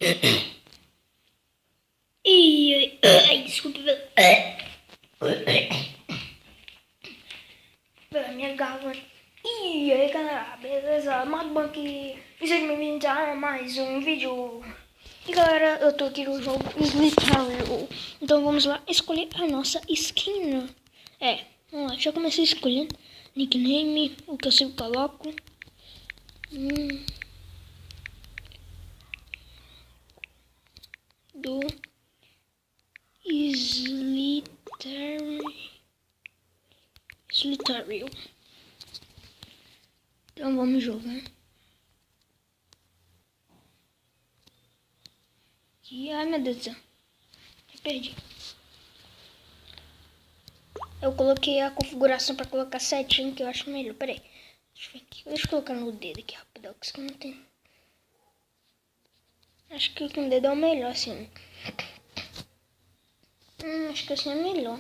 Ai, desculpa pela minha garganta. E aí galera, beleza? Modo aqui. E sejam bem-vindos a mais um vídeo. E galera, eu tô aqui no jogo Slither. Então vamos lá escolher a nossa skin. Vamos lá, já comecei escolhendo nickname, o que eu sempre coloco. Do Slither. Então vamos jogar. E ai meu Deus do céu, me perdi. Eu coloquei a configuração para colocar setinho, que eu acho melhor. Peraí, deixa eu colocar no dedo aqui rapidão, que isso não tem. Acho que com o dedo é o melhor assim. Acho que assim é melhor.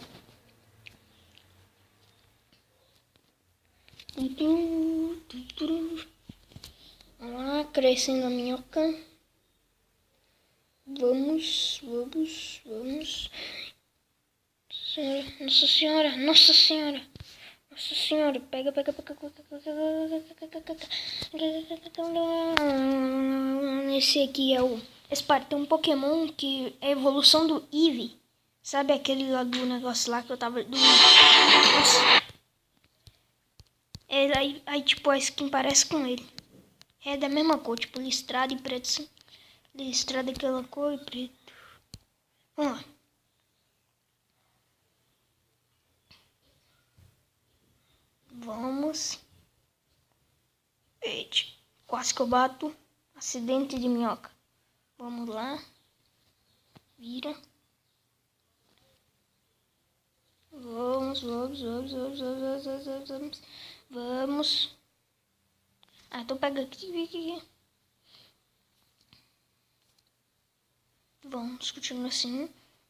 Vamos lá, crescendo a minhoca. Vamos. Nossa senhora, pega. Esse aqui é o... tem um Pokémon que é a evolução do Eevee. Sabe aquele lá do negócio lá que eu tava... Nossa. Aí tipo a skin parece com ele. É da mesma cor, tipo listrado e preto assim. Listrado aquela cor e preto. Vamos lá. Vamos. Eita, quase que eu bato. Acidente de minhoca. Vamos lá. Vira. Vamos. Então pega aqui. Vamos continuar assim.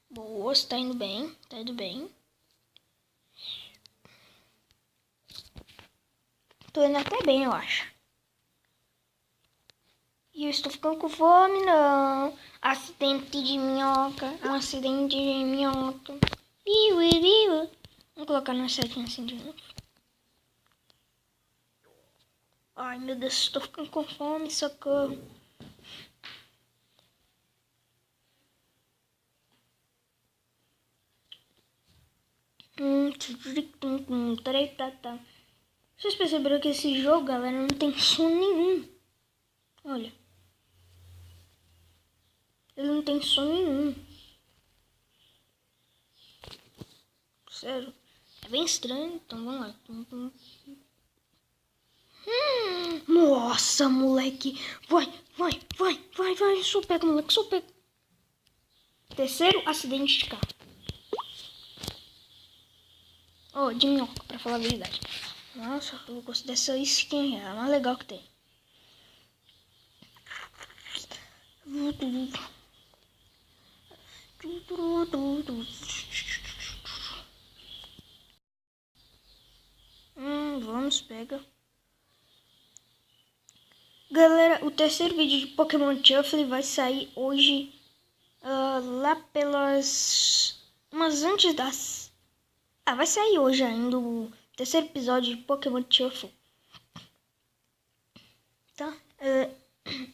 Boa, tá indo bem. Tô indo até bem, eu acho. E eu estou ficando com fome, não. Acidente de minhoca. Vamos colocar na setinha assim de novo. Ai, meu Deus, estou ficando com fome, socorro. Vocês perceberam que esse jogo, galera, não tem som nenhum. Olha. Ele não tem som nenhum. Sério. É bem estranho. Então vamos lá. Nossa, moleque. Vai. Só pega, moleque. Terceiro acidente de carro. De minhoca, pra falar a verdade. Nossa, eu gosto dessa skin. É a mais legal que tem. Vamos, pega. Galera, o terceiro vídeo de Pokémon Shuffle vai sair hoje. Lá pelas... Mas antes das... vai sair hoje ainda o terceiro episódio de Pokémon Shuffle. Tá?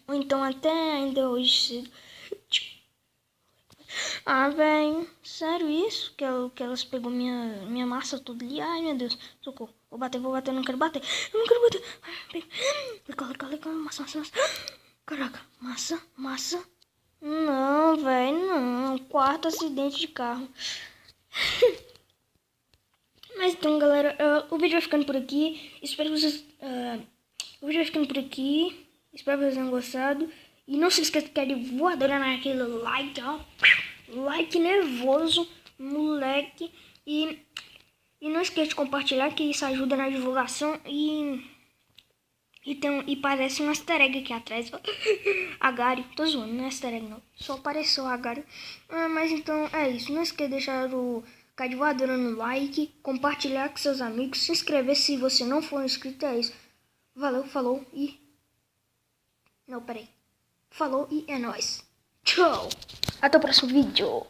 Ou então até ainda hoje cedo. Velho, sério isso? Que elas pegou minha massa tudo ali. Ai, meu Deus, socorro. Vou bater, não quero bater. Eu não quero bater. Legal, massa. Caraca, massa. Não, velho, não. Quarto acidente de carro. Mas então, galera, o vídeo vai ficando por aqui. Espero que vocês... o vídeo vai ficando por aqui. Espero que vocês tenham gostado. E não se esqueça que é de voadora naquele like, ó. Like nervoso, moleque. E não esqueça de compartilhar, que isso ajuda na divulgação. E parece um easter egg aqui atrás. Agario, tô zoando, não é easter egg não. Só apareceu Agario. Mas então é isso. Não esqueça de deixar o de voadora no like, compartilhar com seus amigos, se inscrever se você não for inscrito. É isso. Valeu, falou e... Não, peraí. Falou e é nóis. Tchau. Até o próximo vídeo.